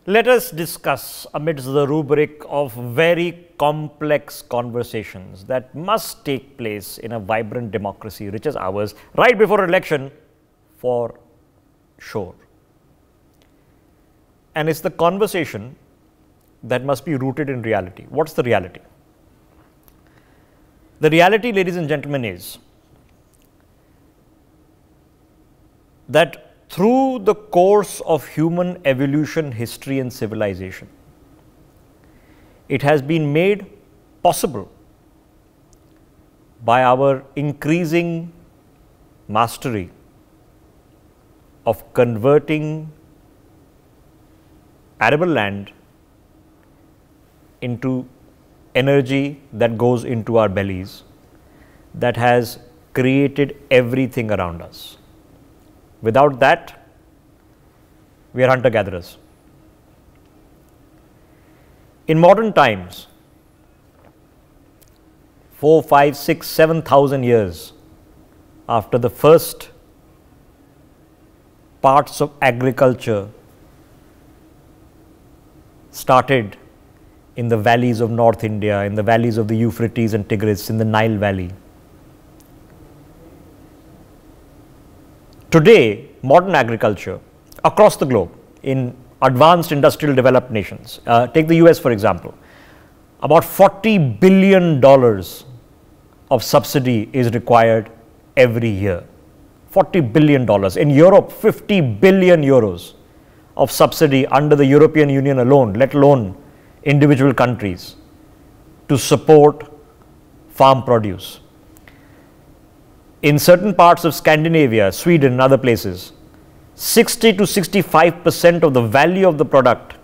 Let us discuss amidst the rubric of very complex conversations that must take place in a vibrant democracy rich as ours right before election for sure. And it's the conversation that must be rooted in reality. What's the reality? The reality, ladies and gentlemen, is that through the course of human evolution, history and civilization, it has been made possible by our increasing mastery of converting arable land into energy that goes into our bellies, that has created everything around us. Without that, we are hunter-gatherers. In modern times, 4, 5, 6, 7,000 years after the first parts of agriculture started in the valleys of North India, in the valleys of the Euphrates and Tigris, in the Nile Valley. Today, modern agriculture across the globe in advanced industrial developed nations, take the US for example, about $40 billion of subsidy is required every year. $40 billion. In Europe, 50 billion euros of subsidy under the European Union alone, let alone individual countries, to support farm produce. In certain parts of Scandinavia, Sweden and other places, 60 to 65% of the value of the product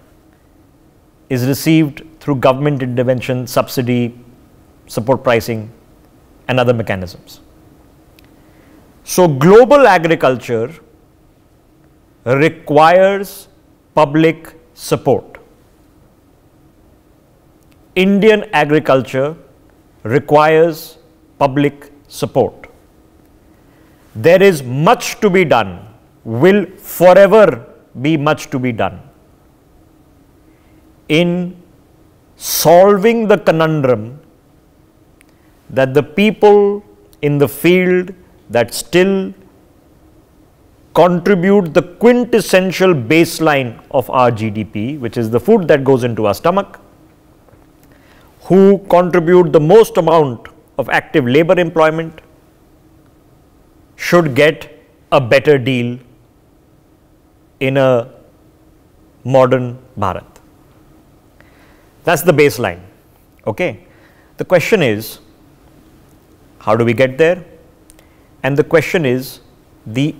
is received through government intervention, subsidy, support pricing and other mechanisms. So global agriculture requires public support. Indian agriculture requires public support. There is much to be done, will forever be much to be done in solving the conundrum that the people in the field that still contribute the quintessential baseline of our GDP, which is the food that goes into our stomach, who contribute the most amount of active labor employment, should get a better deal in a modern Bharat. That's the baseline. Okay. The question is, how do we get there? And the question is the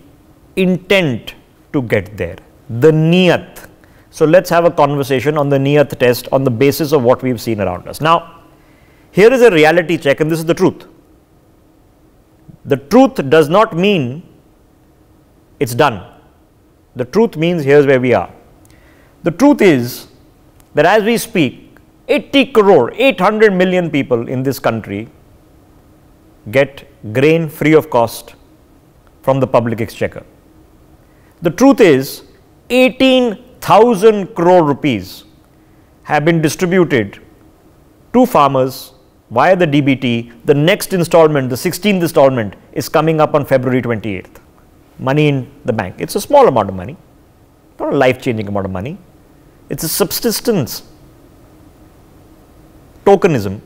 intent to get there, the niyat. So let's have a conversation on the niyat test on the basis of what we've seen around us. Now, here is a reality check, and this is the truth. The truth does not mean it's done. The truth means here's where we are. The truth is that as we speak, 80 crore, 800 million people in this country get grain free of cost from the public exchequer. The truth is 18,000 crore rupees have been distributed to farmers via the DBT. The next installment, the 16th installment, is coming up on February 28th. Money in the bank. It's a small amount of money, not a life-changing amount of money. It's a subsistence tokenism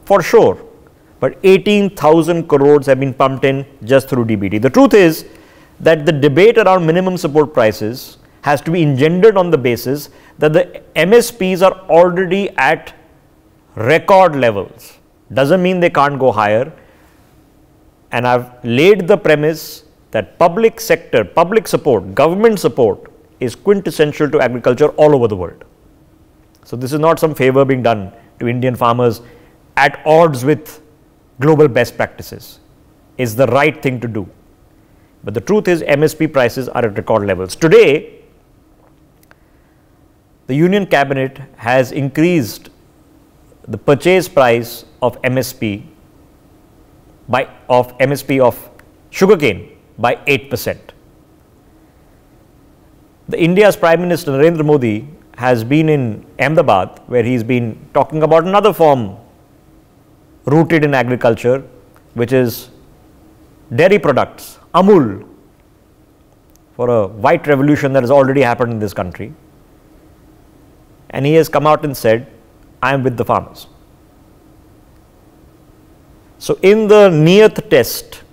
for sure. But 18,000 crores have been pumped in just through DBT. The truth is that the debate around minimum support prices has to be engendered on the basis that the MSPs are already at record levels. Doesn't mean they can't go higher. And I've laid the premise that public sector, public support, government support is quintessential to agriculture all over the world. So this is not some favor being done to Indian farmers at odds with global best practices. It's the right thing to do. But the truth is MSP prices are at record levels. Today, the Union Cabinet has increased the purchase price of MSP of sugarcane by 8%. The India's Prime Minister Narendra Modi has been in Ahmedabad, where he's been talking about another form rooted in agriculture, which is dairy products, Amul, for a white revolution that has already happened in this country. And he has come out and said, I am with the farmers. So in the niyat test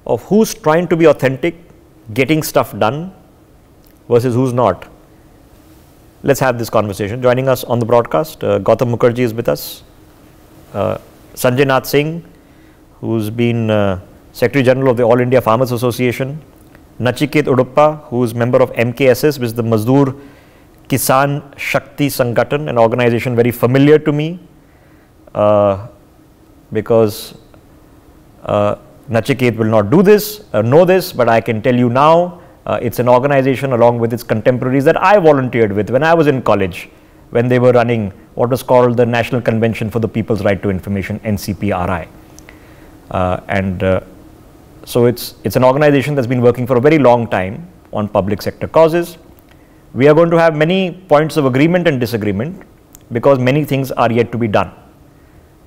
of who's trying to be authentic, getting stuff done versus who's not, let's have this conversation. Joining us on the broadcast, Gautam Mukherjee is with us. Sanjay Nath Singh, who's been Secretary General of the All India Farmers Association. Nachiket Uduppa, who is member of MKSS, which is the Mazdoor Kisan Shakti Sangathan, an organization very familiar to me because Nachiket will not do this, know this, but I can tell you now, it's an organization along with its contemporaries that I volunteered with when I was in college, when they were running what was called the National Convention for the People's Right to Information, NCPRI. So it's an organization that's been working for a very long time on public sector causes. We are going to have many points of agreement and disagreement because many things are yet to be done.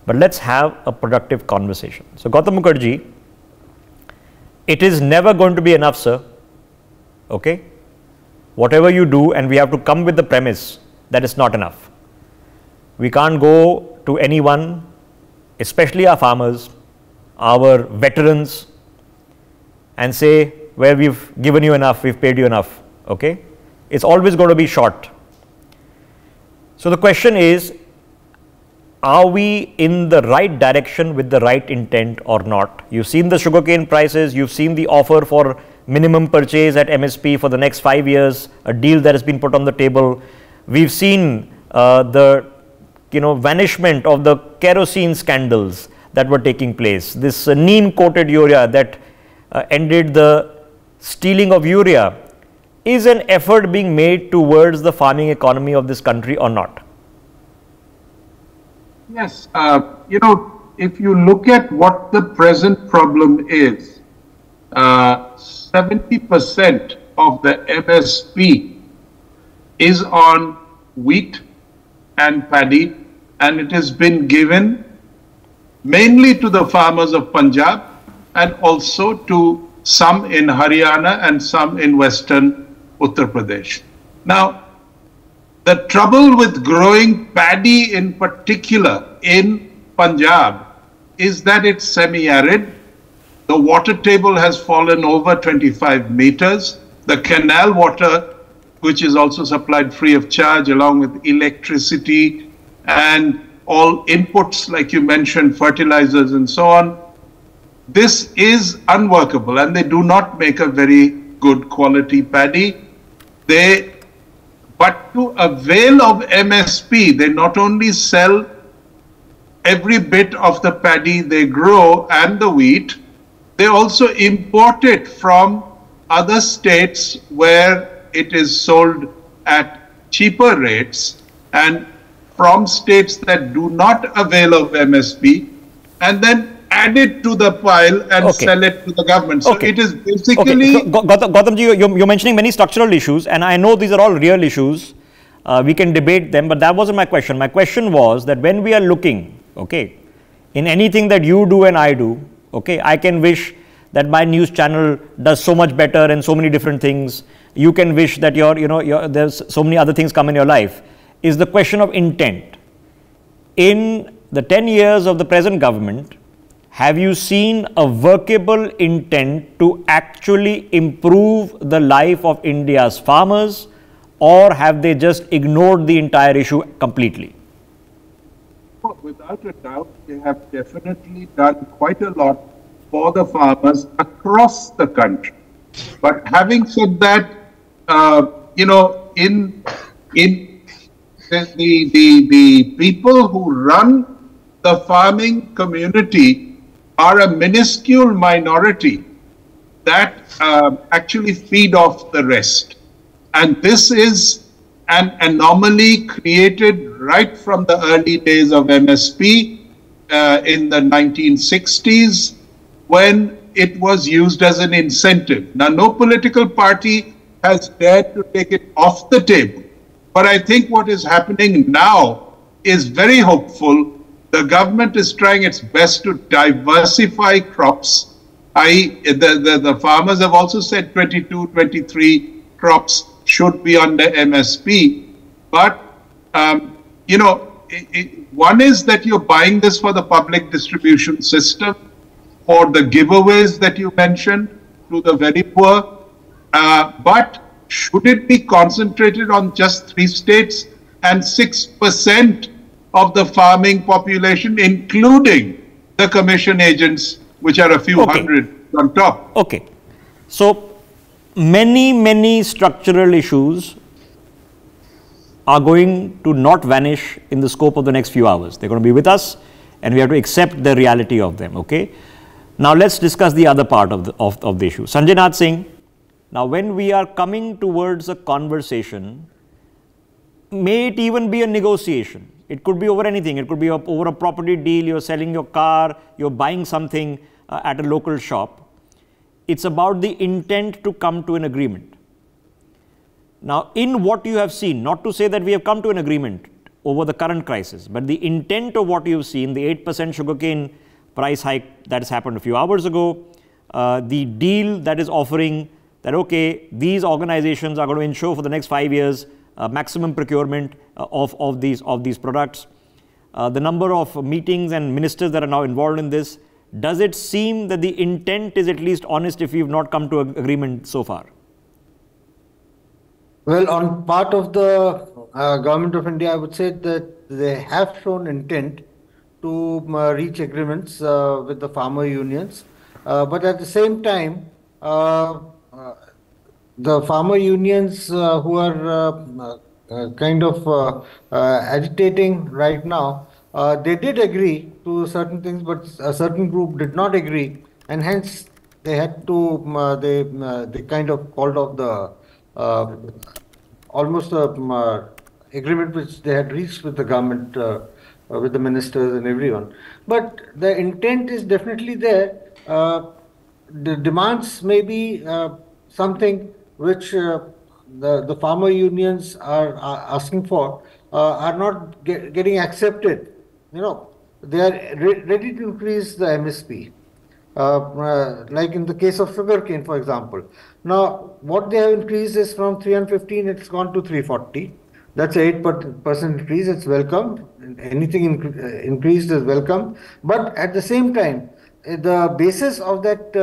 But let's have a productive conversation. So Gautam Mukherjee, it is never going to be enough, sir. Okay? Whatever you do, and we have to come with the premise that it's not enough. We can't go to anyone, especially our farmers, our veterans, and say, well, we've given you enough, we've paid you enough. Okay? It's always going to be short. So the question is, are we in the right direction with the right intent or not? You've seen the sugarcane prices, you've seen the offer for minimum purchase at MSP for the next 5 years, a deal that has been put on the table. We've seen the vanishment of the kerosene scandals that were taking place. This neem coated urea that ended the stealing of urea. Is an effort being made towards the farming economy of this country or not? Yes, if you look at what the present problem is, 70% of the MSP is on wheat and paddy, and it has been given mainly to the farmers of Punjab and also to some in Haryana and some in Western Uttar Pradesh. Now, the trouble with growing paddy in particular in Punjab is that it's semi-arid. The water table has fallen over 25 meters. The canal water, which is also supplied free of charge along with electricity and all inputs like you mentioned, fertilizers and so on, this is unworkable and they do not make a very good quality paddy. But to avail of MSP, they not only sell every bit of the paddy they grow and the wheat, they also import it from other states where it is sold at cheaper rates and from states that do not avail of MSP, and then add it to the pile and sell it to the government. So it is basically... So, Gautamji, you're mentioning many structural issues, and I know these are all real issues. We can debate them, but that wasn't my question. My question was that when we are looking, in anything that you do and I do, I can wish that my news channel does so much better and so many different things. You can wish that there's so many other things come in your life. Is the question of intent. In the 10 years of the present government, have you seen a workable intent to actually improve the life of India's farmers, or have they just ignored the entire issue completely? Well, without a doubt, they have definitely done quite a lot for the farmers across the country. But having said that, the people who run the farming community are a minuscule minority that actually feed off the rest. And this is an anomaly created right from the early days of MSP in the 1960s when it was used as an incentive. Now, no political party has dared to take it off the table. But I think what is happening now is very hopeful. The government is trying its best to diversify crops. The farmers have also said 22, 23 crops should be under MSP. But, one is that you're buying this for the public distribution system, or the giveaways that you mentioned to the very poor. But should it be concentrated on just 3 states and 6% of the farming population, including the commission agents, which are a few hundred on top? Okay. So, many structural issues are going to not vanish in the scope of the next few hours. They're going to be with us, and we have to accept the reality of them. Okay. Now, let's discuss the other part of the issue. Sanjay Nath Singh, now when we are coming towards a conversation, may it even be a negotiation. It could be over anything. It could be over a property deal, you're selling your car, you're buying something at a local shop. It's about the intent to come to an agreement. Now, in what you have seen, not to say that we have come to an agreement over the current crisis, but the intent of what you've seen, the 8% sugarcane price hike that has happened a few hours ago, the deal that is offering that, okay, these organizations are going to ensure for the next 5 years maximum procurement of these products, the number of meetings and ministers that are now involved in this. Does it seem that the intent is at least honest if we've not come to an agreement so far? Well, on part of the government of India, I would say that they have shown intent to reach agreements with the farmer unions. But at the same time, the farmer unions who are agitating right now, they did agree to certain things, but a certain group did not agree, and hence they had to, they kind of called off the almost agreement which they had reached with the government, with the ministers and everyone. But the intent is definitely there. The demands may be something which the farmer unions are asking for are not getting accepted. They are ready to increase the MSP. Like in the case of sugarcane, for example. Now, what they have increased is from 315, it's gone to 340. That's 8% increase. It's welcome. Anything increased is welcome. But at the same time, the basis of that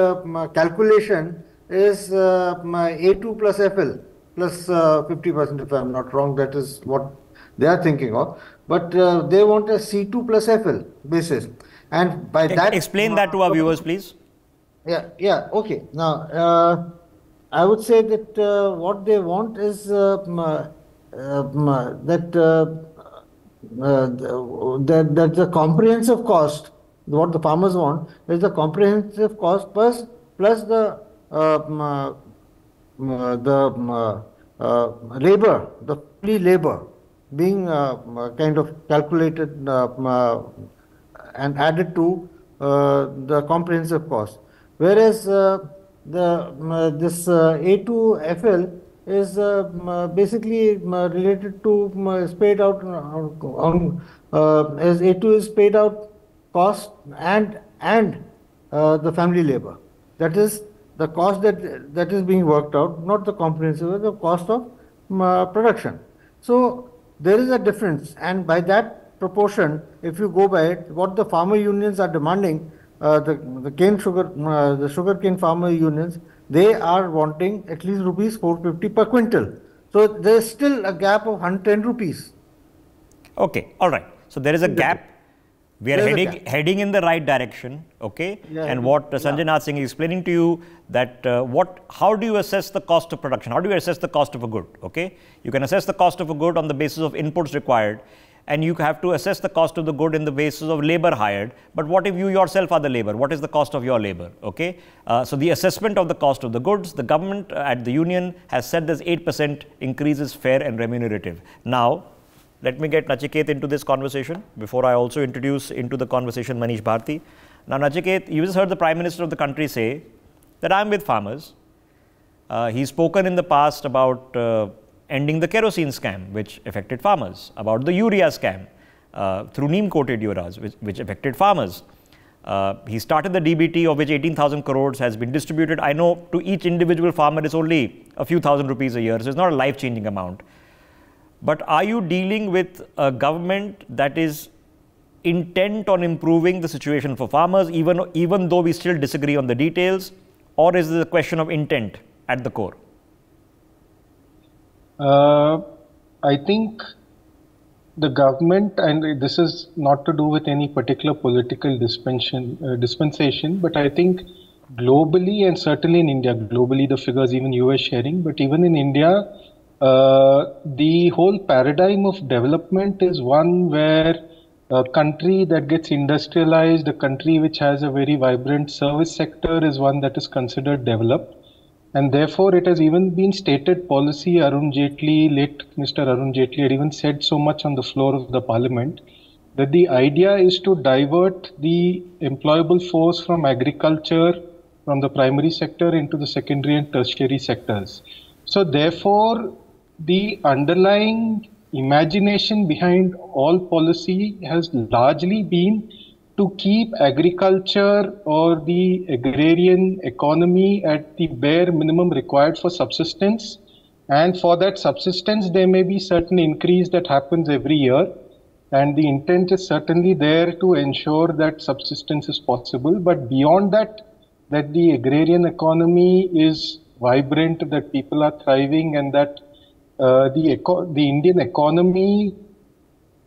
calculation is A2 plus FL plus 50%, if I'm not wrong. That is what they are thinking of. But they want a C2 plus FL basis. And by that... Explain that to our viewers, please. Yeah, okay. Now, I would say that what they want is that the comprehensive cost, what the farmers want, is the comprehensive cost plus the labor, the free labor being kind of calculated and added to the comprehensive cost. Whereas this A2FL is basically related to is paid out as A2 is paid out cost and the family labor. That is the cost that is being worked out, not the comprehensive, the cost of production. So there is a difference, and by that proportion, if you go by it, what the farmer unions are demanding, the sugarcane farmer unions, they are wanting at least rupees 450 per quintal. So there is still a gap of 110 rupees. Okay, all right. So there is a gap. We are heading in the right direction. Okay, yeah, and what Sanjay Nath Singh is explaining to you that how do you assess the cost of production? How do you assess the cost of a good? Okay, you can assess the cost of a good on the basis of inputs required, and you have to assess the cost of the good in the basis of labor hired. But what if you yourself are the labor? What is the cost of your labor? Okay, so the assessment of the cost of the goods, the government at the union has said this 8% increase is fair and remunerative. Now, let me get Nachiket into this conversation before I also introduce into the conversation Manish Bharti. Now, Nachiket, you just heard the Prime Minister of the country say that I'm with farmers. He's spoken in the past about ending the kerosene scam, which affected farmers, about the urea scam through neem-coated ureas, which affected farmers. He started the DBT, of which 18,000 crores has been distributed. I know to each individual farmer it's only a few thousand rupees a year, so it's not a life-changing amount. But are you dealing with a government that is intent on improving the situation for farmers, even though we still disagree on the details, or is it a question of intent at the core? I think the government, and this is not to do with any particular political dispensation, but I think globally, and certainly in India, globally the figures even you were sharing, but even in India, the whole paradigm of development is one where a country that gets industrialized, a country which has a very vibrant service sector is one that is considered developed. And therefore, it has even been stated policy. Arun Jaitley, late Mr. Arun Jaitley, had even said so much on the floor of the parliament that the idea is to divert the employable force from agriculture, from the primary sector into the secondary and tertiary sectors. So therefore, the underlying imagination behind all policy has largely been to keep agriculture or the agrarian economy at the bare minimum required for subsistence. And for that subsistence, there may be certain increase that happens every year. And the intent is certainly there to ensure that subsistence is possible. But beyond that, that the agrarian economy is vibrant, that people are thriving, and that the Indian economy,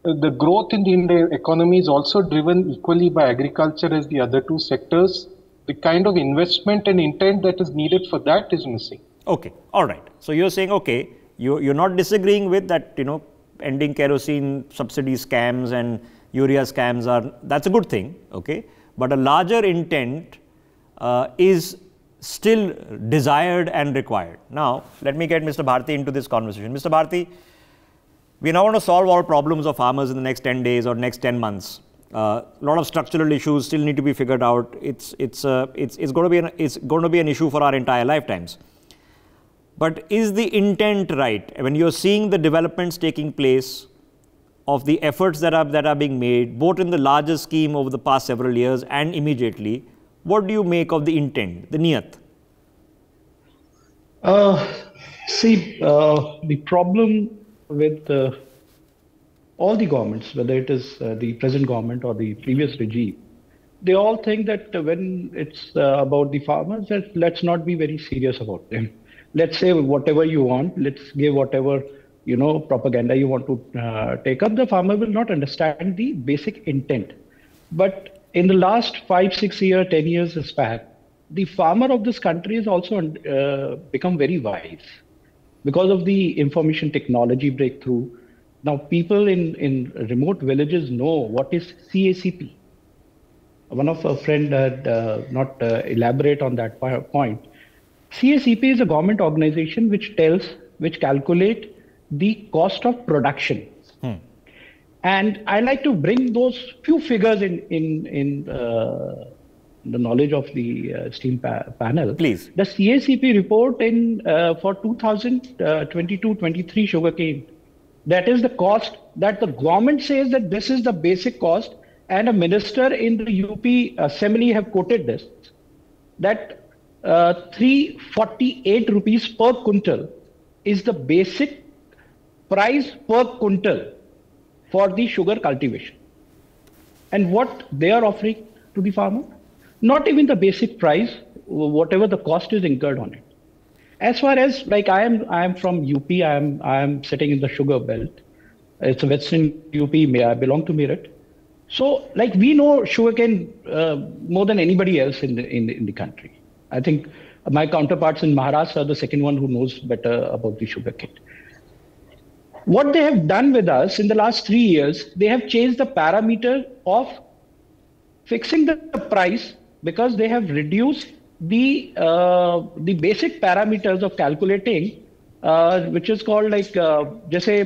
the growth in the Indian economy is also driven equally by agriculture as the other two sectors. The kind of investment and intent that is needed for that is missing. Okay, all right. So you're saying, okay, you're not disagreeing with that, ending kerosene subsidy scams and urea scams that's a good thing, okay? But a larger intent is still desired and required. Now, let me get Mr. Bharti into this conversation. Mr. Bharti, we now want to solve all problems of farmers in the next 10 days or next 10 months. A lot of structural issues still need to be figured out. It's going to be an issue for our entire lifetimes. But is the intent right? When you're seeing the developments taking place of the efforts that are being made, both in the larger scheme over the past several years and immediately, what do you make of the intent, the niyat? The problem with all the governments, whether it is the present government or the previous regime, they all think that when it's about the farmers, that let's not be very serious about them. Let's say whatever you want, let's give whatever, propaganda you want to take up. The farmer will not understand the basic intent. But in the last 5, 6 years, 10 years span, the farmer of this country has also become very wise because of the information technology breakthrough. Now, people in remote villages know what is CACP. One of our friend had not elaborate on that point. CACP is a government organization which calculate the cost of production. And I like to bring those few figures in the knowledge of the esteemed panel. Please. The CACP report for 2022-23 sugarcane, that is the cost that the government says that this is the basic cost, and a minister in the UP assembly have quoted this, that 348 rupees per quintal is the basic price per quintal for the sugar cultivation. And what they are offering to the farmer? Not even the basic price, whatever the cost is incurred on it. As far as, like, I am from UP, I am sitting in the sugar belt. It's a western UP, I belong to Meerut. So, like, we know sugarcane more than anybody else in the country. I think my counterparts in Maharashtra are the second one who knows better about the sugarcane. What they have done with us in the last 3 years, they have changed the parameter of fixing the price, because they have reduced the basic parameters of calculating, which is called like, just say,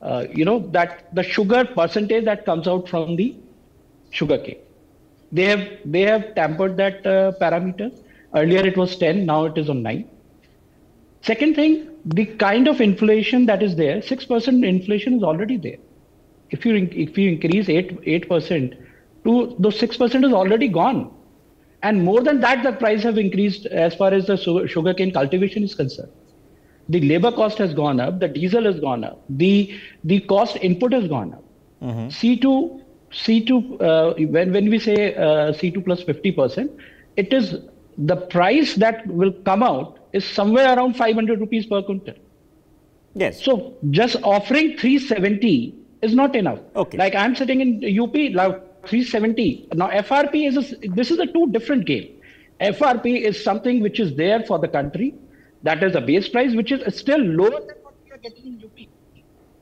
that the sugar percentage that comes out from the sugarcane. They have tampered that parameter. Earlier it was 10, now it is on 9. Second thing, the kind of inflation that is there, 6% inflation is already there. If you increase 8%, to those 6% is already gone. And more than that, the price have increased as far as the sugarcane cultivation is concerned. The labor cost has gone up, the diesel has gone up, the cost input has gone up. C2, when we say C2 plus 50%, it is the price that will come out is somewhere around 500 rupees per quintal. Yes. So just offering 370 is not enough. Okay. Like I'm sitting in UP, now 370. Now FRP this is a two different game. FRP is something which is there for the country. That is a base price, which is still lower than what we are getting in UP.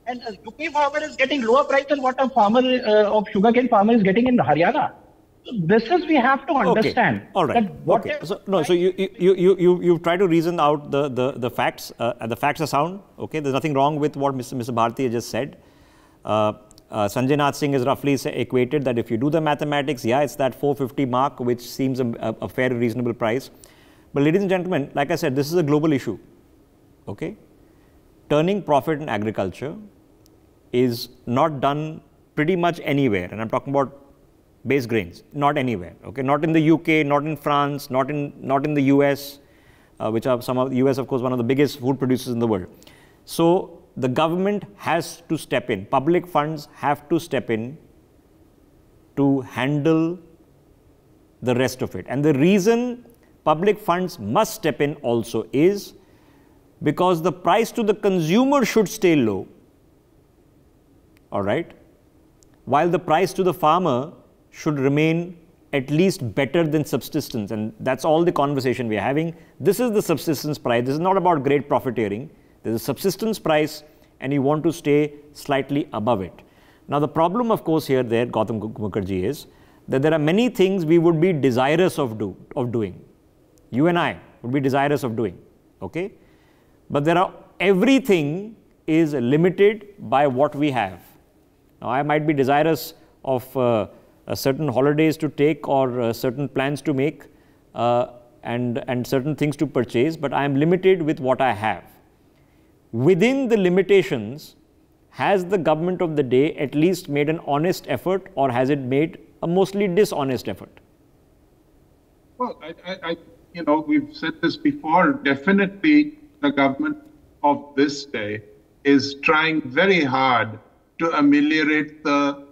And a UP farmer is getting lower price than what a farmer of sugarcane farmer is getting in Haryana. So this is, we have to understand. Okay. All right. So you try to reason out the facts. The facts are sound. Okay. There's nothing wrong with what Mr. Bharti just said. Sanjay Nath Singh is roughly equated that if you do the mathematics, yeah, it's that 450 mark, which seems a fair, reasonable price. But ladies and gentlemen, like I said, this is a global issue. Okay. Turning profit in agriculture is not done pretty much anywhere, and I'm talking about base grains, not anywhere. Okay, not in the UK, not in France, not in the US, which are some of the US, of course, one of the biggest food producers in the world. So the government has to step in. Public funds have to step in to handle the rest of it. And the reason public funds must step in also is because the price to the consumer should stay low, all right, while the price to the farmer should remain at least better than subsistence. And that's all the conversation we are having. This is the subsistence price. This is not about great profiteering. There's a subsistence price and you want to stay slightly above it. Now the problem, of course, here Gautam Mukherjee, is that there are many things we would be desirous of doing. You and I would be desirous of doing, okay? But everything is limited by what we have. Now I might be desirous of certain holidays to take or certain plans to make and certain things to purchase, but I am limited with what I have. Within the limitations, has the government of the day at least made an honest effort, or has it made a mostly dishonest effort? Well, we've said this before. Definitely the government of this day is trying very hard to ameliorate the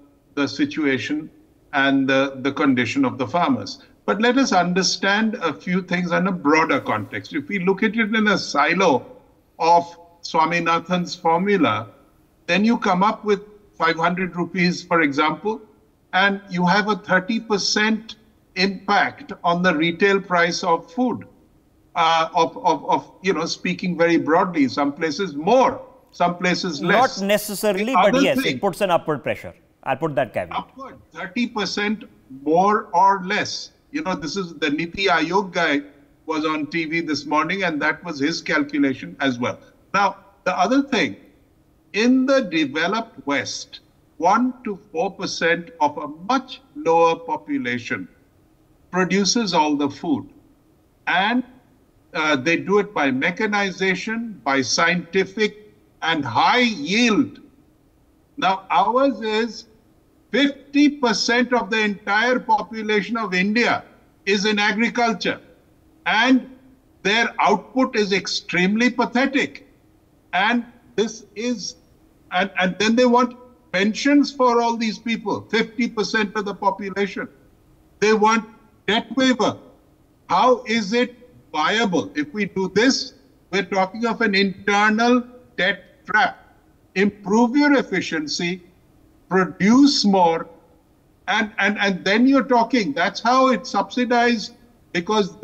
situation and the condition of the farmers. But let us understand a few things in a broader context. If we look at it in a silo of Swaminathan's formula, then you come up with 500 rupees, for example, and you have a 30% impact on the retail price of food. Speaking very broadly, some places more, some places less. Not necessarily, but yes, it puts an upward pressure. I'll put that caveat. Upward, 30% more or less. This is the Niti Aayog guy was on TV this morning, and that was his calculation as well. Now, the other thing, in the developed West, 1 to 4% of a much lower population produces all the food. And they do it by mechanization, by scientific and high yield. Now, ours is 50% of the entire population of India is in agriculture, and their output is extremely pathetic. And this is, and then they want pensions for all these people, 50% of the population. They want debt waiver. How is it viable? If we do this, we're talking of an internal debt trap. Improve your efficiency, produce more, and then you're talking. That's how it's subsidized, because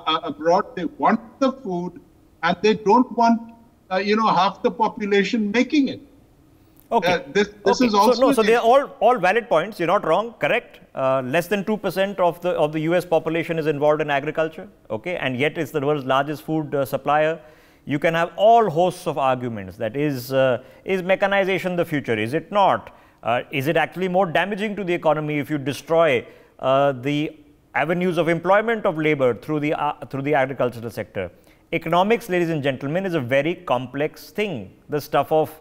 abroad they want the food and they don't want half the population making it. Okay. This is also so they are all valid points. You're not wrong. Correct. Less than 2% of the US population is involved in agriculture. Okay, and yet it's the world's largest food supplier. You can have all hosts of arguments. That is mechanization the future? Is it not? Is it actually more damaging to the economy if you destroy the avenues of employment of labor through the agricultural sector? Economics, ladies and gentlemen, is a very complex thing. The stuff of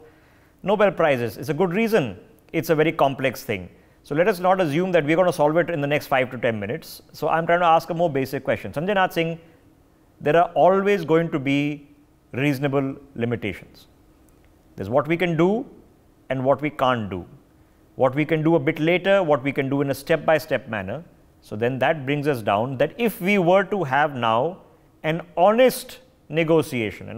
Nobel Prizes is a good reason. It's a very complex thing. So let us not assume that we're going to solve it in the next 5 to 10 minutes. So I'm trying to ask a more basic question. Sanjay Nath Singh, there are always going to be reasonable limitations. There's what we can do and what we can't do. What we can do a bit later, what we can do in a step-by-step manner. So then that brings us down that if we were to have now an honest negotiation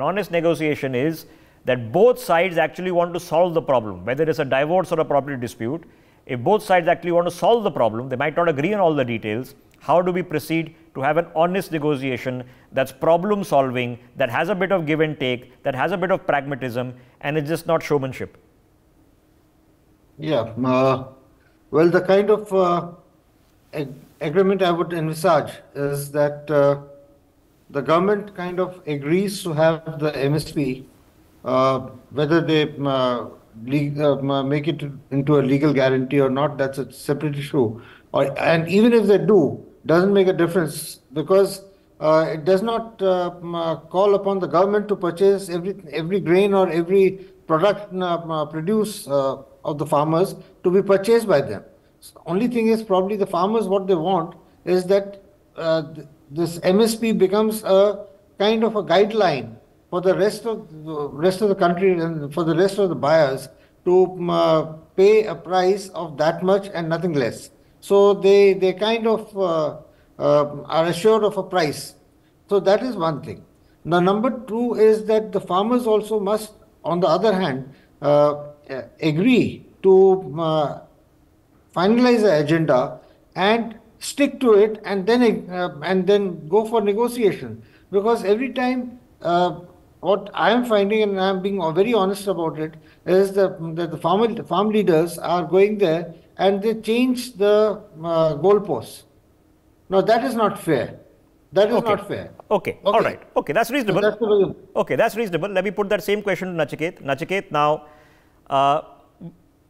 is that both sides actually want to solve the problem, whether it's a divorce or a property dispute. If both sides actually want to solve the problem, they might not agree on all the details. How do we proceed to have an honest negotiation that's problem solving, that has a bit of give and take, that has a bit of pragmatism, and it's just not showmanship? Yeah, well, the kind of agreement I would envisage is that the government kind of agrees to have the MSP, whether they make it into a legal guarantee or not, that's a separate issue. And even if they do, doesn't make a difference, because it does not call upon the government to purchase every grain or every product produce of the farmers to be purchased by them. So the only thing is probably the farmers, what they want is that this MSP becomes a kind of a guideline for the rest of the country and for the rest of the buyers to pay a price of that much and nothing less. So they kind of are assured of a price. So that is one thing. Now, number two is that the farmers also must, on the other hand, agree to finalize the agenda and stick to it, and then go for negotiation. Because every time, what I am finding, and I am being very honest about it, is that the farm leaders are going there and they change the goalposts. Now that is not fair. That is not fair. Okay. All right. Okay, that's reasonable. So okay, that's reasonable. Let me put that same question to Nachiket. Nachiket, now,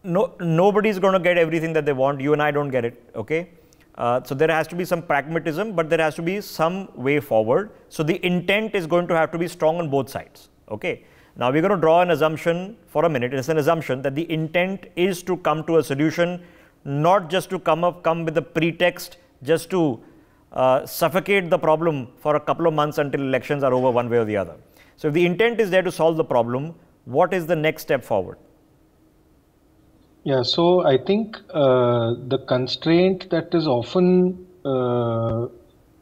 nobody is going to get everything that they want. You and I don't get it. Okay. So there has to be some pragmatism, but there has to be some way forward. So the intent is going to have to be strong on both sides. Okay. Now we're going to draw an assumption for a minute. It's an assumption that the intent is to come to a solution, not just to come with a pretext just to suffocate the problem for a couple of months until elections are over one way or the other. So if the intent is there to solve the problem, what is the next step forward? Yeah, so I think the constraint that is often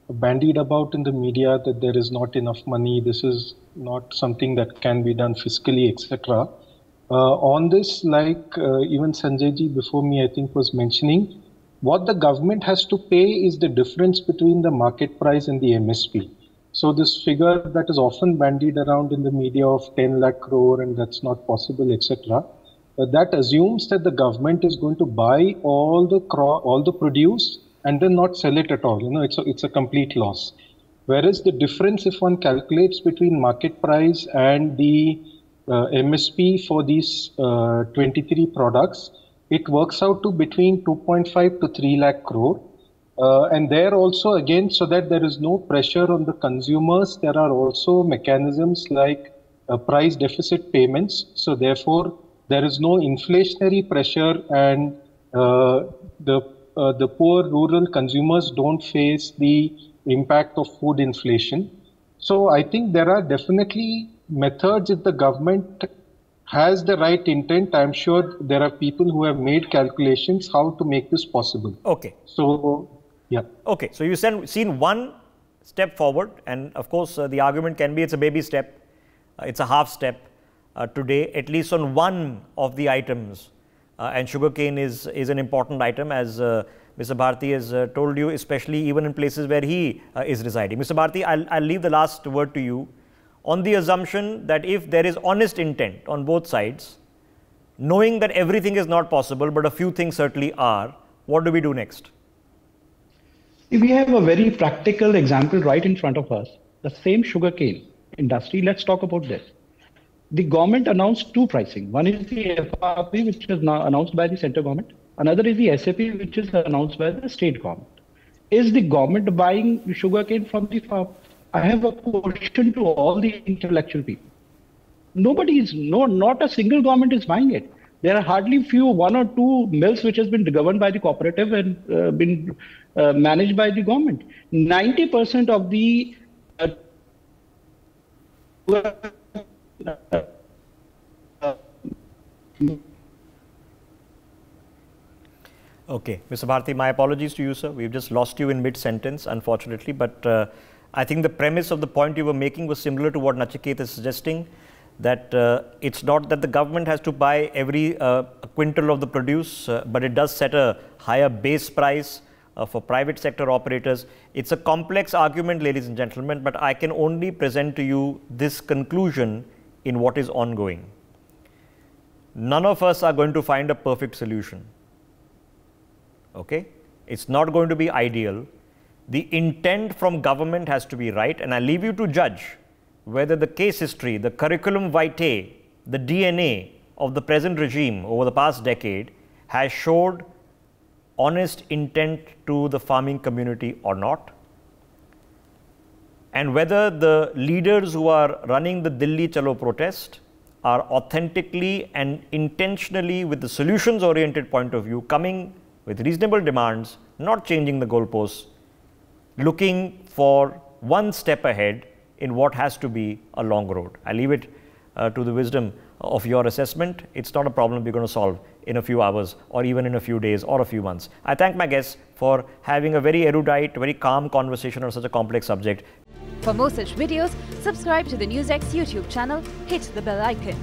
bandied about in the media, that there is not enough money, this is not something that can be done fiscally, etc. On this, like even Sanjayji before me, I think, was mentioning, what the government has to pay is the difference between the market price and the MSP. So this figure that is often bandied around in the media of 10 lakh crore and that's not possible, etc. That assumes that the government is going to buy all the produce and then not sell it at all. You know, it's a complete loss. Whereas the difference, if one calculates between market price and the MSP for these 23 products, it works out to between 2.5 to 3 lakh crore. And there also, again, so that there is no pressure on the consumers, there are also mechanisms like price deficit payments. So therefore, there is no inflationary pressure, and the poor rural consumers don't face the impact of food inflation. So I think there are definitely methods. If the government has the right intent, I'm sure there are people who have made calculations how to make this possible. Okay. So, yeah. Okay. So you've seen one step forward, and of course the argument can be it's a baby step, it's a half step. Today, at least on one of the items, and sugarcane is an important item, as Mr. Bharti has told you, especially even in places where he is residing. Mr. Bharti, I'll leave the last word to you. On the assumption that if there is honest intent on both sides, knowing that everything is not possible, but a few things certainly are, what do we do next? We have a very practical example right in front of us. The same sugarcane industry, let's talk about this. The government announced two pricing. One is the FRP, which is now announced by the central government. Another is the SAP, which is announced by the state government. Is the government buying sugarcane from the I have a question to all the intellectual people. Not a single government is buying it. There are hardly one or two mills which has been governed by the cooperative and been managed by the government. 90% of the Okay, Mr. Bharti, my apologies to you, sir. We've just lost you in mid-sentence, unfortunately. But I think the premise of the point you were making was similar to what Nachiket is suggesting, that it's not that the government has to buy every quintal of the produce, but it does set a higher base price for private sector operators. It's a complex argument, ladies and gentlemen, but I can only present to you this conclusion in what is ongoing. None of us are going to find a perfect solution. Okay? It's not going to be ideal. The intent from government has to be right, and I leave you to judge whether the case history, the curriculum vitae, the DNA of the present regime over the past decade has showed honest intent to the farming community or not, and whether the leaders who are running the Delhi Chalo protest are authentically and intentionally, with the solutions oriented point of view, coming with reasonable demands, not changing the goalposts, looking for one step ahead in what has to be a long road. I leave it to the wisdom of your assessment. It's not a problem we're going to solve in a few hours or even in a few days or a few months. I thank my guests for having a very erudite, very calm conversation on such a complex subject. For more such videos, subscribe to the NewsX YouTube channel, hit the bell icon.